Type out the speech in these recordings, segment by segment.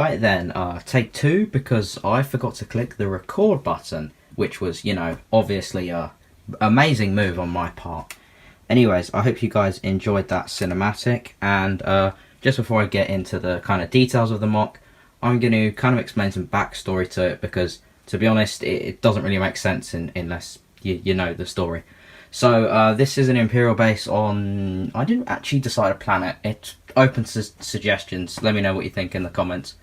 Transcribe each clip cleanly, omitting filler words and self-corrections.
Right then, take two, because I forgot to click the record button, which was, you know, obviously a amazing move on my part. Anyways, I hope you guys enjoyed that cinematic, and just before I get into the kind of details of the MOC, I'm going to kind of explain some backstory to it, because to be honest, it doesn't really make sense unless you know the story. So this is an Imperial base on... I didn't actually decide a planet. It's open to suggestions. Let me know what you think in the comments.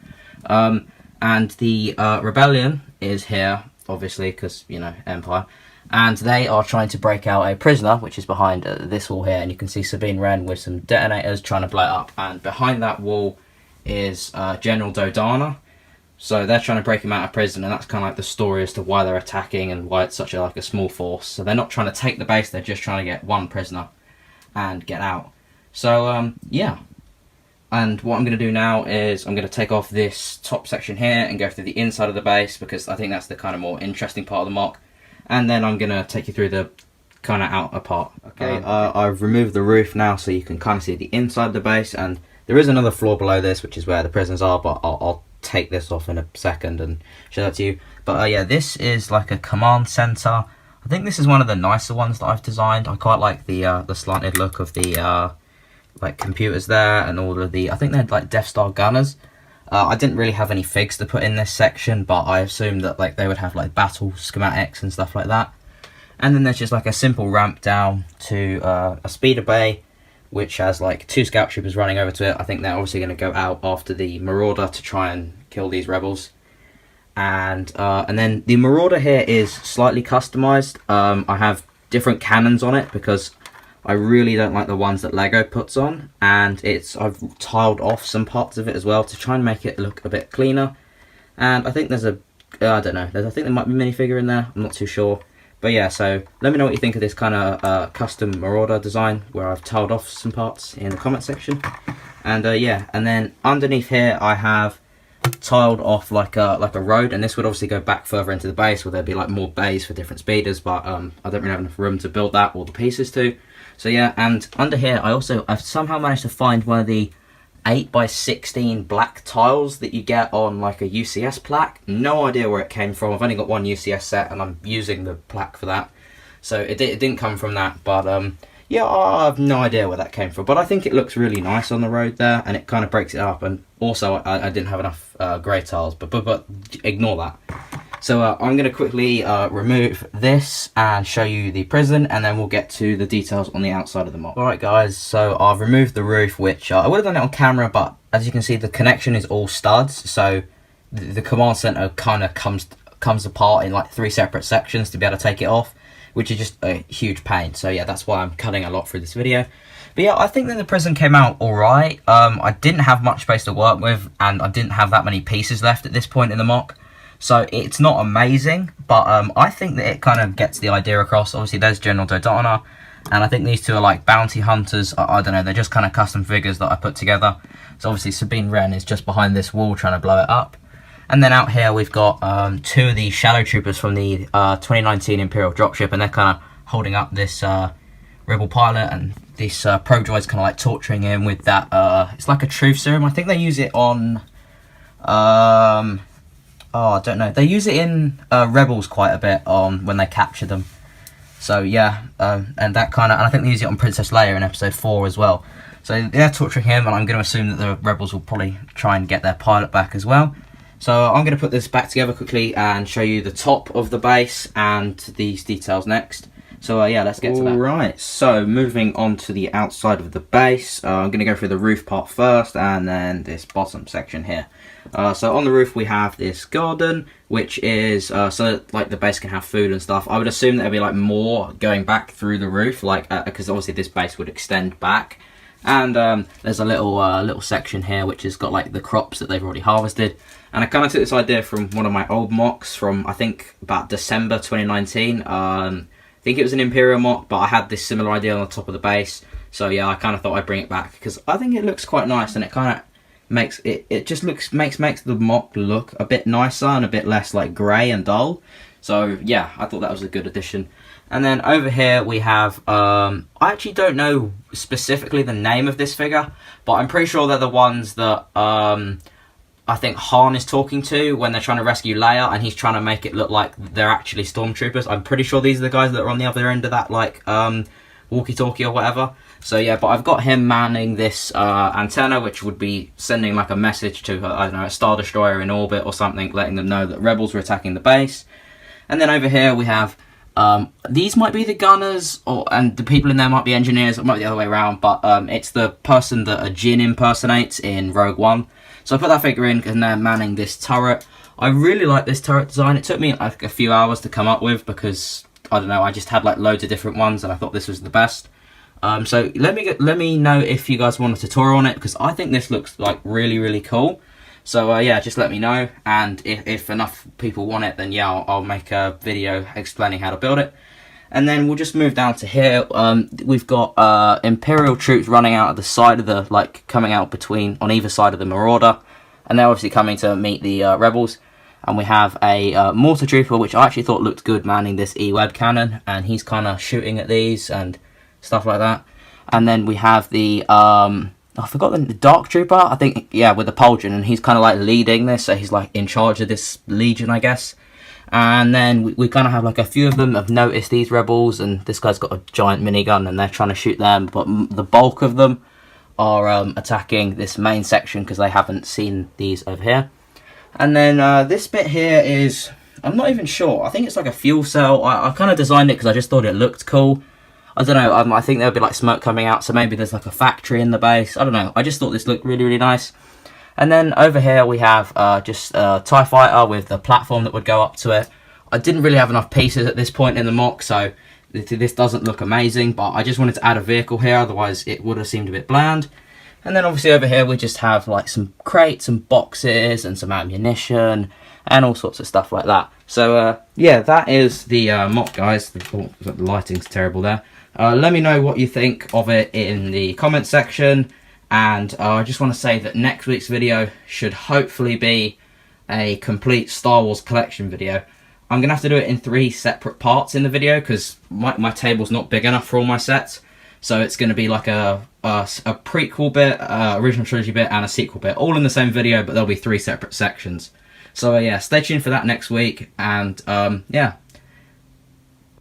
And the Rebellion is here, obviously, because, you know, Empire. And they are trying to break out a prisoner, which is behind this wall here. And you can see Sabine Wren with some detonators trying to blow it up. And behind that wall is General Dodana. So they're trying to break him out of prison, and that's kind of like the story as to why they're attacking and why it's such a small force. So they're not trying to take the base, they're just trying to get one prisoner and get out. So yeah. And what I'm going to do now is I'm going to take off this top section here and go through the inside of the base, because I think that's the kind of more interesting part of the MOC. And then I'm going to take you through the kind of outer part. Okay, I've removed the roof now, so you can kind of see the inside of the base, and there is another floor below this, which is where the prisoners are, but I'll take this off in a second and show that to you. But yeah, this is like a command center. I think this is one of the nicer ones that I've designed. I quite like the slanted look of the like computers there, and all of the, I think they're like Death Star gunners. I didn't really have any figs to put in this section, but I assumed that like they would have like battle schematics and stuff like that. And then there's just like a simple ramp down to a speeder bay, which has like 2 scout troopers running over to it. I think they're obviously going to go out after the Marauder to try and kill these rebels. And then the Marauder here is slightly customized. I have different cannons on it because I really don't like the ones that Lego puts on. And I've tiled off some parts of it as well to try and make it look a bit cleaner. And I think there's I don't know, I think there might be a minifigure in there, I'm not too sure. But yeah, so let me know what you think of this kind of custom Marauder design, where I've tiled off some parts in the comment section. And yeah, and then underneath here I have tiled off like a road, and this would obviously go back further into the base, where there'd be like more bays for different speeders, but I don't really have enough room to build that, or the pieces to. So yeah, and under here I've somehow managed to find one of the 8x16 black tiles that you get on like a UCS plaque. No idea where it came from. I've only got one UCS set and I'm using the plaque for that, so it didn't come from that. But yeah, I have no idea where that came from, but I think it looks really nice on the road there, and it kind of breaks it up. And also I didn't have enough grey tiles, but ignore that. So I'm going to quickly remove this and show you the prison, and then we'll get to the details on the outside of the MOC. Alright guys, so I've removed the roof, which I would have done it on camera, but as you can see the connection is all studs, so the command center kind of comes apart in like 3 separate sections to be able to take it off, which is just a huge pain. So yeah, that's why I'm cutting a lot through this video. But yeah, I think that the prison came out alright. I didn't have much space to work with, and I didn't have that many pieces left at this point in the MOC. So it's not amazing, but I think that it kind of gets the idea across. Obviously there's General Dodana, and I think these two are like bounty hunters. I don't know, they're just kind of custom figures that I put together. So obviously Sabine Wren is just behind this wall trying to blow it up. And then out here we've got 2 of the Shadow Troopers from the 2019 Imperial dropship, and they're kind of holding up this rebel pilot, and this pro droid's kind of like torturing him with that, it's like a truth serum. I think they use it on... oh, I don't know. They use it in Rebels quite a bit when they capture them. So yeah, and that kind of, and I think they use it on Princess Leia in episode 4 as well. So they're torturing him, and I'm going to assume that the Rebels will probably try and get their pilot back as well. So I'm going to put this back together quickly and show you the top of the base and these details next. So yeah, let's get to that. Alright, so moving on to the outside of the base, I'm going to go through the roof part first, and then this bottom section here. So on the roof we have this garden, which is so like the base can have food and stuff. I would assume there'd be like more going back through the roof, like because obviously this base would extend back. And there's a little section here which has got like the crops that they've already harvested. And I kind of took this idea from one of my old MOCs from I think about December 2019. I think it was an Imperial MOC, but I had this similar idea on the top of the base. So yeah, I kind of thought I'd bring it back because I think it looks quite nice, and it kind of makes the MOC look a bit nicer and a bit less like grey and dull. So yeah, I thought that was a good addition. And then over here we have I actually don't know specifically the name of this figure, but I'm pretty sure they're the ones that I I think Han is talking to when they're trying to rescue Leia, and he's trying to make it look like they're actually stormtroopers. I'm pretty sure these are the guys that are on the other end of that, like, walkie-talkie or whatever. So yeah, but I've got him manning this antenna, which would be sending like a message to, I don't know, a Star Destroyer in orbit or something, letting them know that rebels were attacking the base. And then over here we have, these might be the gunners, and the people in there might be engineers, it might be the other way around, but it's the person that a Jin impersonates in Rogue One. So I put that figure in, and they're manning this turret. I really like this turret design. It took me like a few hours to come up with because, I don't know, I just had like loads of different ones and I thought this was the best. So let me know if you guys want a tutorial on it, because I think this looks like really cool. So yeah, just let me know, and if enough people want it, then yeah, I'll make a video explaining how to build it. And then we'll just move down to here. We've got Imperial troops running out of the side of the, like, coming out on either side of the Marauder, and they're obviously coming to meet the rebels. And we have a Mortar Trooper, which I actually thought looked good, manning this E-Web cannon, and he's kind of shooting at these and stuff like that. And then we have the I forgot the Dark Trooper, I think, yeah, with the Pauldron, and he's kind of like leading this, so he's like in charge of this legion, I guess. And then we kind of have like a few of them have noticed these rebels, and this guy's got a giant minigun and they're trying to shoot them, but the bulk of them are attacking this main section because they haven't seen these over here. And then this bit here is, I'm not even sure, I think it's like a fuel cell. I kind of designed it because I just thought it looked cool. I don't know, I think there'll be like smoke coming out, so maybe there's like a factory in the base. I don't know, I just thought this looked really nice. And then over here we have just a TIE Fighter with the platform that would go up to it. I didn't really have enough pieces at this point in the MOC, so this doesn't look amazing, but I just wanted to add a vehicle here, otherwise it would have seemed a bit bland. And then obviously over here we just have like some crates and boxes and some ammunition and all sorts of stuff like that. So yeah, that is the MOC, guys. The lighting's terrible there. Let me know what you think of it in the comment section, and I just want to say that next week's video should hopefully be a complete Star Wars collection video. I'm going to have to do it in 3 separate parts in the video because my table's not big enough for all my sets, so it's going to be like a prequel bit, original trilogy bit, and a sequel bit, all in the same video, but there'll be 3 separate sections. So yeah, stay tuned for that next week, and yeah,